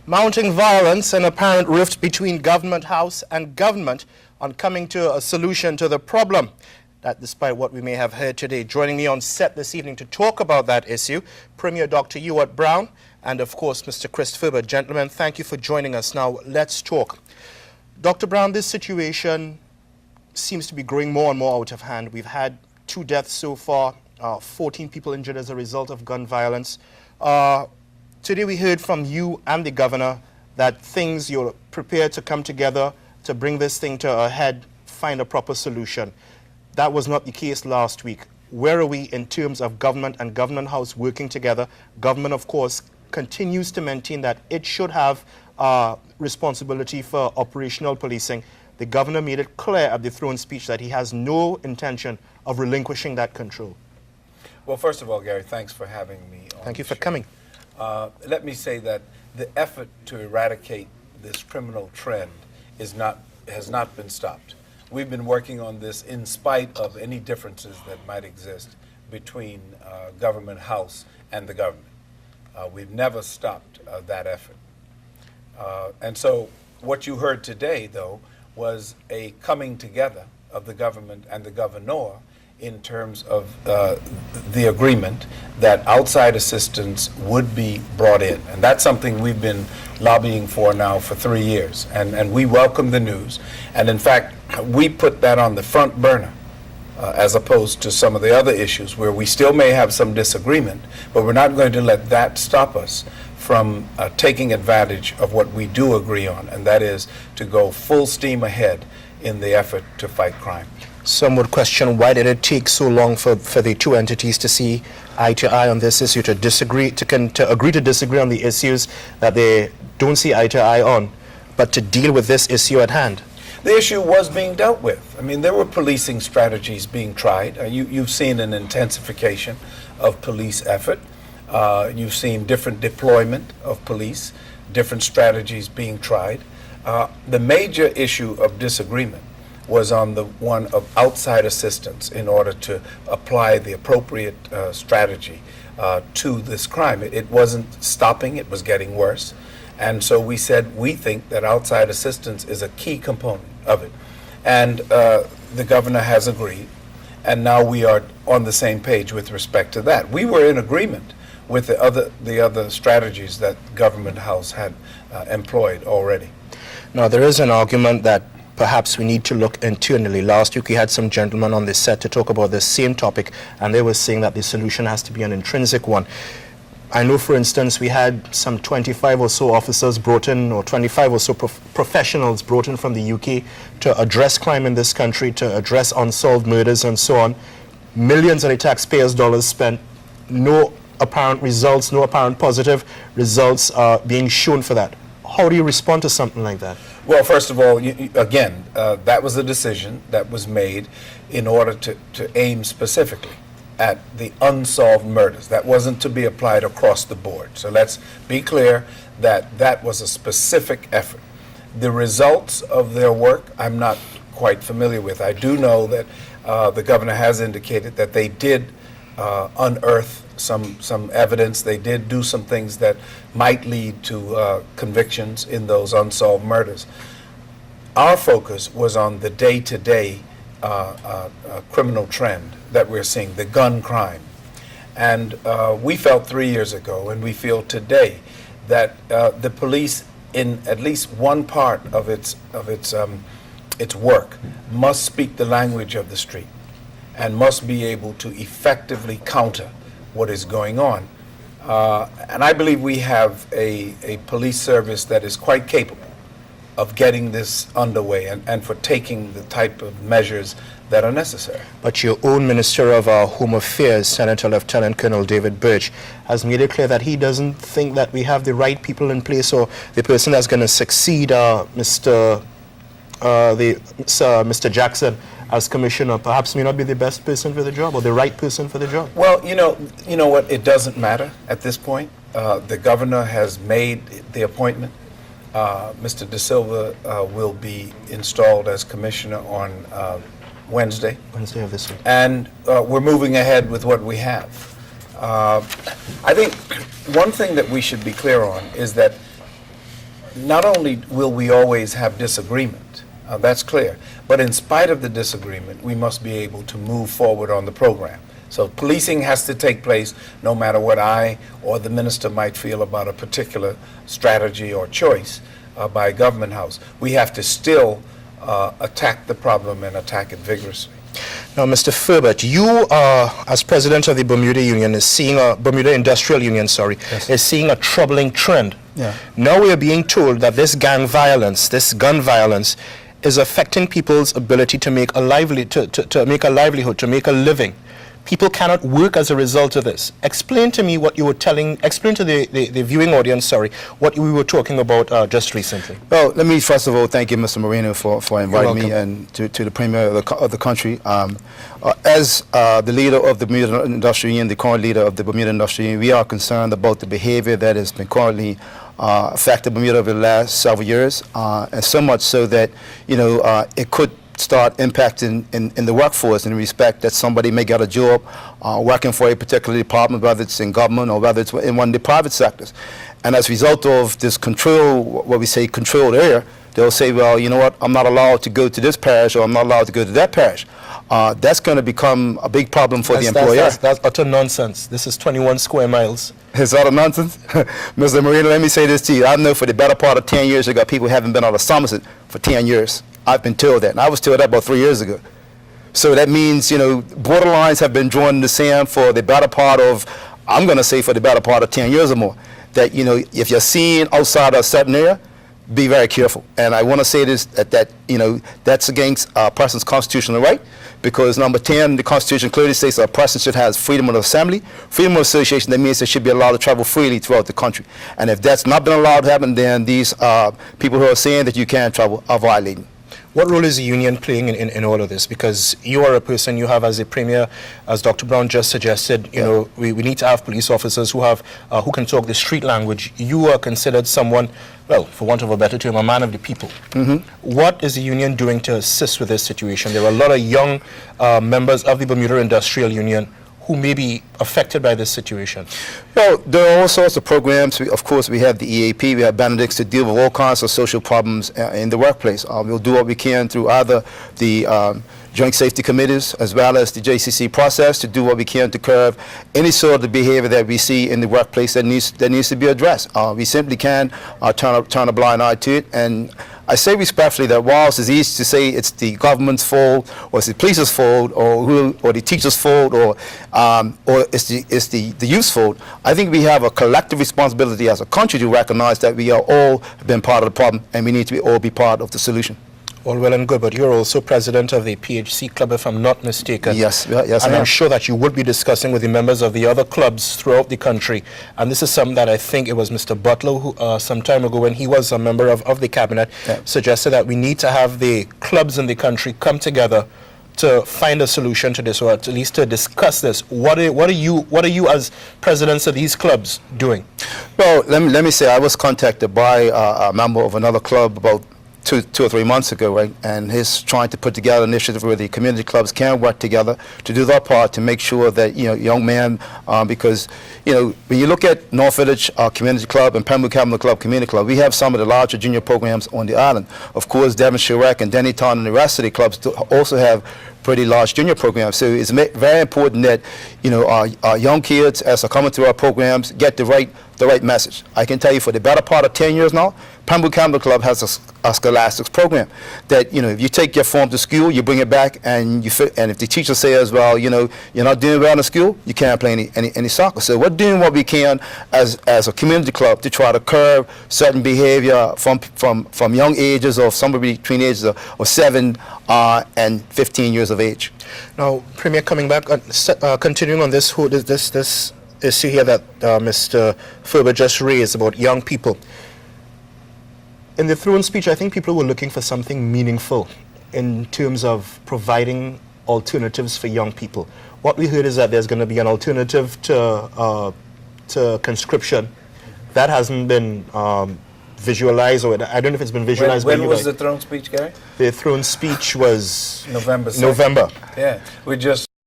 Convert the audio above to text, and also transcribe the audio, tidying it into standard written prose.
Mounting violence and apparent rift between Government House and government on coming to a solution to the problem. That despite what we may have heard today. Joining me on set this evening to talk about that issue, Premier Dr. Ewart Brown and of course Mr. Chris Ferber. Gentlemen, thank you for joining us. Now let's talk. Dr. Brown, this situation seems to be growing more and more out of hand. We've had 2 deaths so far, 14 people injured as a result of gun violence. Today we heard from you and the governor that you're prepared to come together to bring this thing to a head, find a proper solution. That was not the case last week. Where are we in terms of government and Government House working together? Government, of course, continues to maintain that it should have responsibility for operational policing. The governor made it clear at the throne speech that he has no intention of relinquishing that control. Well, first of all, Gary, thanks for having me on. Thank you for coming. Let me say that the effort to eradicate this criminal trend has not been stopped. We've been working on this in spite of any differences that might exist between Government House and the government. We've never stopped that effort. And so what you heard today, though, was a coming together of the government and the governor in terms of the agreement that outside assistance would be brought in. And that's something we've been lobbying for now for 3 years. And we welcome the news. And in fact, we put that on the front burner as opposed to some of the other issues where we still may have some disagreement, but we're not going to let that stop us from taking advantage of what we do agree on, and that is to go full steam ahead in the effort to fight crime. Some would question, why did it take so long for the 2 entities to see eye to eye on this issue, to agree to disagree on the issues that they don't see eye to eye on, but to deal with this issue at hand? The issue was being dealt with. I mean, there were policing strategies being tried. You've seen an intensification of police effort. You've seen different deployment of police, different strategies being tried. The major issue of disagreement was on the one of outside assistance in order to apply the appropriate strategy to this crime. It wasn't stopping, it was getting worse. And so we said, we think that outside assistance is a key component of it. And the governor has agreed, and now we are on the same page with respect to that. We were in agreement with the other strategies that Government House had employed already. Now, there is an argument that perhaps we need to look internally. Last week we had some gentlemen on this set to talk about the same topic, and they were saying that the solution has to be an intrinsic one. I know, for instance, we had some 25 or so officers brought in, or 25 or so professionals brought in from the UK to address crime in this country, to address unsolved murders and so on. Millions of the taxpayers' dollars spent, no apparent results, no apparent positive results are being shown for that. How do you respond to something like that? Well, first of all, again, that was a decision that was made in order to aim specifically at the unsolved murders. That wasn't to be applied across the board. So let's be clear that that was a specific effort. The results of their work, I'm not quite familiar with. I do know that the governor has indicated that they did unearth some evidence. They did do some things that might lead to convictions in those unsolved murders. Our focus was on the day-to-day criminal trend that we're seeing, the gun crime. And we felt 3 years ago, and we feel today, that the police, in at least one part of its work, must speak the language of the street and must be able to effectively counter what is going on. And I believe we have a police service that is quite capable of getting this underway and for taking the type of measures that are necessary. But your own Minister of Home Affairs, Senator Lieutenant Colonel David Birch, has made it clear that he doesn't think that we have the right people in place, or the person that's going to succeed Mr. Jackson as commissioner perhaps may not be the best person for the job, or the right person for the job. Well, you know what? It doesn't matter at this point. The governor has made the appointment. Mr. De Silva will be installed as commissioner on Wednesday of this week. And we're moving ahead with what we have. I think one thing that we should be clear on is that not only will we always have disagreement, that's clear, but in spite of the disagreement, we must be able to move forward on the program. So policing has to take place no matter what I or the minister might feel about a particular strategy or choice by Government House. We have to still attack the problem and attack it vigorously. Now, Mr. Furbert, you, as president of the Bermuda Union, is seeing Bermuda Industrial Union, Yes. is seeing a troubling trend. Yeah. Now we are being told that this gang violence, this gun violence, is affecting people's ability to make a livelihood, to make a living. People cannot work as a result of this. Explain to me what you were explain to the viewing audience, what we were talking about just recently. Well, let me first of all thank you, Mr. Moreno, for inviting me welcome. and to the Premier of the country. As the leader of the Bermuda Industrial Union, the current leader of the Bermuda Industrial Union, we are concerned about the behavior that has been currently affected Bermuda over the last several years, and so much so that, it could start impacting in the workforce in the respect that somebody may get a job working for a particular department, whether it's in government or whether it's in one of the private sectors. And as a result of this control, what we say controlled area, they'll say, well, you know what, I'm not allowed to go to this parish or I'm not allowed to go to that parish. That's going to become a big problem for the employer. That's utter nonsense. This is 21 square miles. Is that a nonsense? Mr. Moreno, let me say this to you. I know for the better part of 10 years ago, people haven't been out of Somerset for 10 years. I've been told that, and I was told that about 3 years ago. So that means, border lines have been drawn in the sand for the better part of, I'm going to say for the better part of 10 years or more, that, if you're seen outside of a certain area, be very careful. And I want to say this, that's against a person's constitutional right, because number 10, the Constitution clearly states that a person should have freedom of assembly, freedom of association. That means they should be allowed to travel freely throughout the country. And if that's not been allowed to happen, then these people who are saying that you can't travel are violating. What role is the union playing in all of this? Because you are a person, you have as a premier, as Dr. Brown just suggested, we need to have police officers who can talk the street language. You are considered someone, well, for want of a better term, a man of the people. Mm-hmm. What is the union doing to assist with this situation? There are a lot of young members of the Bermuda Industrial Union who may be affected by this situation. Well, there are all sorts of programs. Of course, we have the EAP, we have Benedicts to deal with all kinds of social problems in the workplace. We'll do what we can through either the joint safety committees as well as the JCC process to do what we can to curb any sort of behavior that we see in the workplace that needs to be addressed. We simply can't turn a blind eye to it. And I say respectfully that whilst it's easy to say it's the government's fault or it's the police's fault or the teacher's fault or it's the youth's fault, I think we have a collective responsibility as a country to recognize that we are all been part of the problem and we need to all be part of the solution. All well and good, but you're also president of the PHC club, if I'm not mistaken. Yes, and I'm sure that you would be discussing with the members of the other clubs throughout the country. And this is something that I think it was Mr. Butler who, some time ago when he was a member of the cabinet, suggested that we need to have the clubs in the country come together to find a solution to this, or at least to discuss this. What are you as presidents of these clubs doing? Well, let me say I was contacted by a member of another club about two or 3 months ago, right? And he's trying to put together an initiative where the community clubs can work together to do their part to make sure that, young men, because, when you look at North Village Community Club and Pembroke Cabinet Club Community Club, we have some of the larger junior programs on the island. Of course, Devonshire Rec and Dennytown and the rest of the clubs also have pretty large junior programs. So it's very important that, our young kids, as they're coming through our programs, get the right message. I can tell you for the better part of 10 years now, Pembroke Cabinet Club has a scholastics program that, if you take your form to school, you bring it back, and if the teacher says, well, you're not doing well in school, you can't play any soccer. So we're doing what we can as a community club to try to curb certain behavior from young ages of somewhere between ages of 7 and 15 years of age. Now, Premier, coming back, continuing on this issue here that Mr. Furbert just raised about young people. In the throne speech, I think people were looking for something meaningful in terms of providing alternatives for young people. What we heard is that there's going to be an alternative to conscription. That hasn't been visualized, or I don't know if it's been visualized. When was the throne speech, Gary? The throne speech was November 2nd. November. Yeah, we just